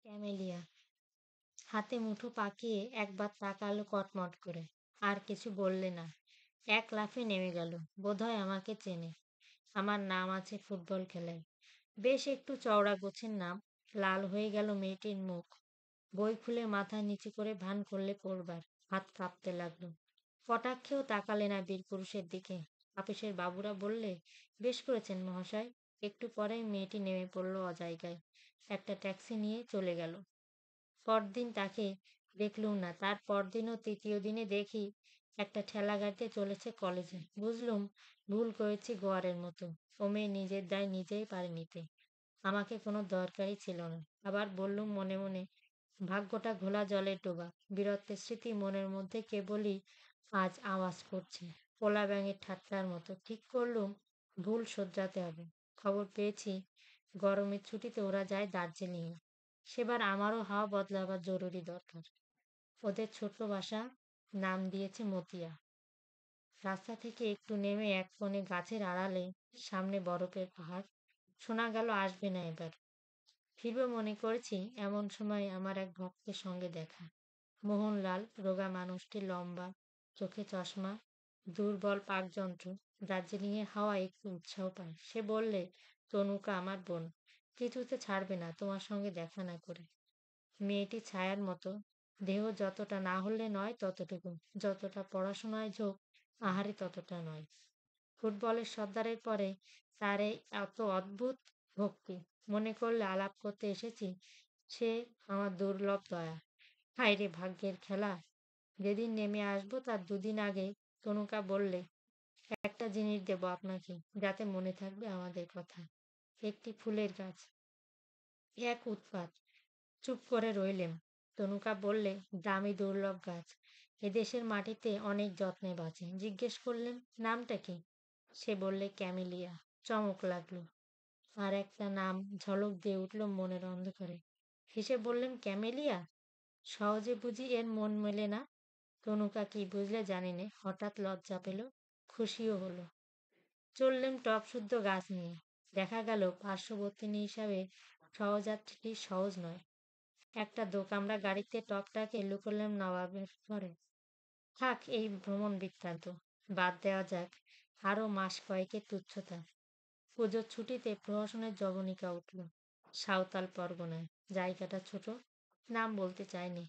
Camellia হাতে মুঠো পাকিয়ে একবার তাকালো কটমট করে, আর কিছু বললে না। এক লাফে নেমে গেল। বোধহয় আমাকে চেনে। আমার নাম আছে ফুটবল খেলায়। বেশ একটু চওড়া গোছের নাম। লাল হয়ে গেল মেয়েটির মুখ। বই খুলে মাথা নিচু করে ভান করলে পড়বার। হাত কাঁপতে লাগলো। কটাক্ষেও তাকালে না বীরপুরুষের দিকে। আপিসের বাবুরা বললে, বেশ করেছেন মহাশয়। একটু পরেই মেয়েটি নেমে পড়ল অজায়গায়। একটা ট্যাক্সি নিয়ে চলে গেল। পরদিন তাকে দেখলুম না। তার পরদিন ও তৃতীয় দিনে দেখি একটা ঠেলা গাড়িতে চলেছে কলেজে। বুঝলুম ভুল করেছি গোয়ারের মতো। ও মেয়ে নিজের দায় নিজেই পারে নিতে। আমাকে কোনো দরকারই ছিল না। আবার বললুম মনে মনে, ভাগ্যটা ঘোলা জলের ডোবা। বীরত্বের স্মৃতি মনের মধ্যে কেবলই আজ আওয়াজ করছে, পোলা ব্যাঙের ঠাট্টার মতো। ঠিক করলুম ভুল শোধরাতে হবে। খবর পেয়েছি গরমের ছুটিতে ওরা যায় দার্জিলিংয়ে। সেবার আমারও হাওয়া বদলাবার জরুরি দরকার। ওদের ছোট বাসা, নাম দিয়েছে মতিয়া। রাস্তা থেকে একটু নেমে এক কোণে গাছের আড়ালে, সামনে বরফের পাহাড়। শোনা গেল আসবে না এবার। ফিরবে মনে করেছি, এমন সময় আমার এক ভক্তের সঙ্গে দেখা। মোহনলাল, রোগা মানুষটি, লম্বা, চোখে চশমা, দুর্বল পাকযন্ত্র। দার্জিলিংয়ের হাওয়ায় একটু উৎসাহ পায়। সে বললে, তনুকা আমার বোন, কিছুতে ছাড়বে না তোমার সঙ্গে দেখা না করে। মেয়েটি ছায়ার মতো, দেহ যতটা না হলে নয় ততটুকু, যতটা পড়াশোনায় ঝোঁক আহারে ততটা নয়। ফুটবলের সর্দারের পরে তার এই এত অদ্ভুত ভক্তি। মনে করলে আলাপ করতে এসেছি, সে আমার দুর্লভ দয়া। হায় রে ভাগ্যের খেলা। যেদিন নেমে আসবো তার দুদিন আগে তনুকা বললে, একটা জিনিস দেবো আপনাকে, যাতে মনে থাকবে আমাদের কথা। একটি ফুলের গাছ। এক উৎপাত। চুপ করে রইলেম। তনুকা বললে, দামি দুর্লভ গাছ। এদেশের মাটিতে অনেক যত্নে বাঁচে। জিজ্ঞেস করলেন, নামটা কি? সে বললে, ক্যামেলিয়া। চমক লাগলো। আর একটা নাম ঝলক দিয়ে উঠল মনের অন্ধকারে। হেসে বললেন, ক্যামেলিয়া? সহজে বুঝি এর মন মেলে না? তনুকা কি বুঝলে জানি নে, হঠাৎ লজ্জা পেল, খুশিও হলো। চললেম টব শুদ্ধ গাছ নিয়ে। দেখা গেল পার্শ্ববর্তিনী হিসাবে সহযাত্রীটি সহজ নয়। একটা দোকামরা গাড়িতে টপটাকে লুকোলাম নবাবের ঘরে। থাক এই ভ্রমণ বৃত্তান্ত, বাদ দেওয়া যাক আরো মাস কয়েকের তুচ্ছতা। পুজোর ছুটিতে প্রহসনের জবনিকা উঠল সাঁওতাল পরগনায়। জায়গাটা ছোট, নাম বলতে চাইনি।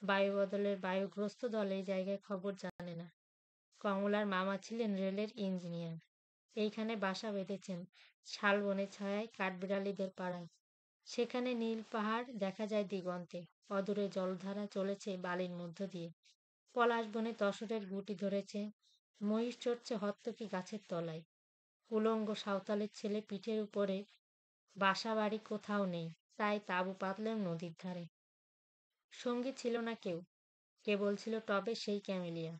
বায়ু বদলের বায়ুগ্রস্ত দল এই জায়গায় খবর জানে না। কমলার মামা ছিলেন রেলের ইঞ্জিনিয়ার। এইখানে বাসা বেঁধেছেন শালবনের ছায়ায় কাঠবিড়ালিদের পাড়ায়। সেখানে নীল পাহাড় দেখা যায় দিগন্তে। অদূরে জলধারা চলেছে বালির মধ্য দিয়ে। পলাশ বনে তসরের গুটি ধরেছে। মহিষ চড়ছে হত্তকি গাছের তলায়। উলঙ্গ সাঁওতালের ছেলে পিঠের উপরে। বাসা বাড়ি কোথাও নেই, তাই তাঁবু পাতলেন নদীর ধারে। সঙ্গী ছিল না কেউ, কেবল ছিল টবে সেই ক্যামেলিয়া।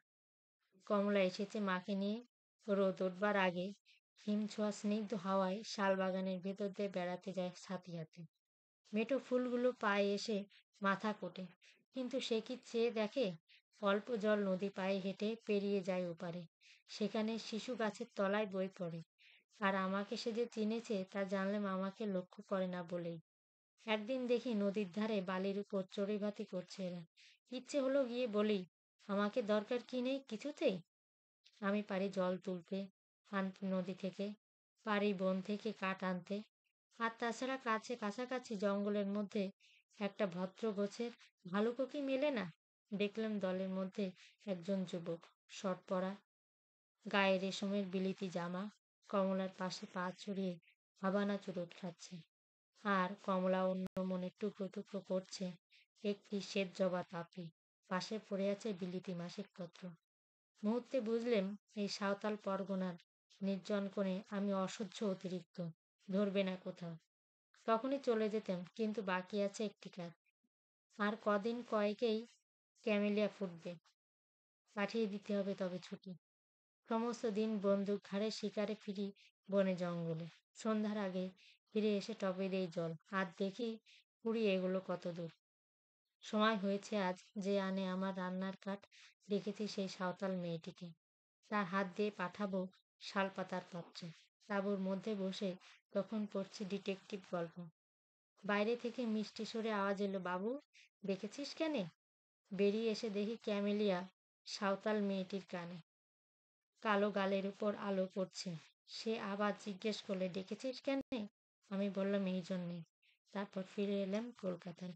কমলা এসেছে মাকে নিয়ে। রোদ উঠবার আগে হিমছোঁয়া স্নিগ্ধ হাওয়ায় শালবাগানের ভেতর দিয়ে বেড়াতে যায় ছাতি হাতে। মেঠো ফুলগুলো পায়ে এসে মাথা কোটে, কিন্তু সে কি চেয়ে দেখে? অল্প জল নদী পায়ে হেঁটে পেরিয়ে যায় ওপারে। সেখানে শিশু গাছের তলায় বই পড়ে। আর আমাকে সে যে চিনেছে তা জানলাম আমাকে লক্ষ্য করে না বলেই। একদিন দেখি নদীর ধারে বালির উপর চড়ুইভাতি করছে এরা। ইচ্ছে হলো গিয়ে বলি, আমাকে দরকার কি নেই কিছুতেই। আমি পারি জল তুলতে আনতে নদী থেকে, পারি বন থেকে কাঠ আনতে। আর তাছাড়া কাছাকাছি জঙ্গলের মধ্যে একটা ভদ্র গোছের ভালুকও কি মেলে না? দেখলাম দলের মধ্যে একজন যুবক, শর্ট পরা, গায়ে রেশমের বিলিতি জামা, কমলার পাশে পা ছড়িয়ে হাবানা চুরুট খাচ্ছে। আর কমলা অন্য মনে টুকরো টুকরো করছে একটি শ্বেত জবা পাপড়ি। পাশে পড়ে আছে বিলিতি মাসিক পত্র। মুহূর্তে বুঝলেম এই সাঁওতাল পরগনার নির্জন কোণে আমি অসহ্য অতিরিক্ত, ধরবে না কোথাও। তখনই চলে যেতাম, কিন্তু বাকি আছে একটি কাজ। আর কদিন কয়েকেই ক্যামেলিয়া ফুটবে। পাঠিয়ে দিতে হবে তবে ছুটি। সমস্ত দিন বন্দুক ঘাড়ে শিকারে ফিরি বনে জঙ্গলে। সন্ধ্যার আগে ফিরে এসে টবে দেই জল। আর দেখি কুড়ি এগুলো কত দূর। সময় হয়েছে আজ, যে আনে আমার রান্নার কাঠ। দেখেছি সেই সাঁওতাল মেয়েটিকে। তার হাত দিয়ে পাঠাবো শালপাতার পাত্রে। তাঁবুর মধ্যে বসে তখন পড়ছি ডিটেকটিভ গল্প। বাইরে থেকে মিষ্টি সুরে আওয়াজ এলো, বাবু ডেকেছিস কেনে? বেরিয়ে এসে দেখি ক্যামেলিয়া সাঁওতাল মেয়েটির কানে। কালো গালের উপর আলো পড়ছে। সে আবার জিজ্ঞেস করলে, ডেকেছিস কেনে? আমি বললাম, এই জন্যে। তারপর ফিরে এলাম কলকাতায়।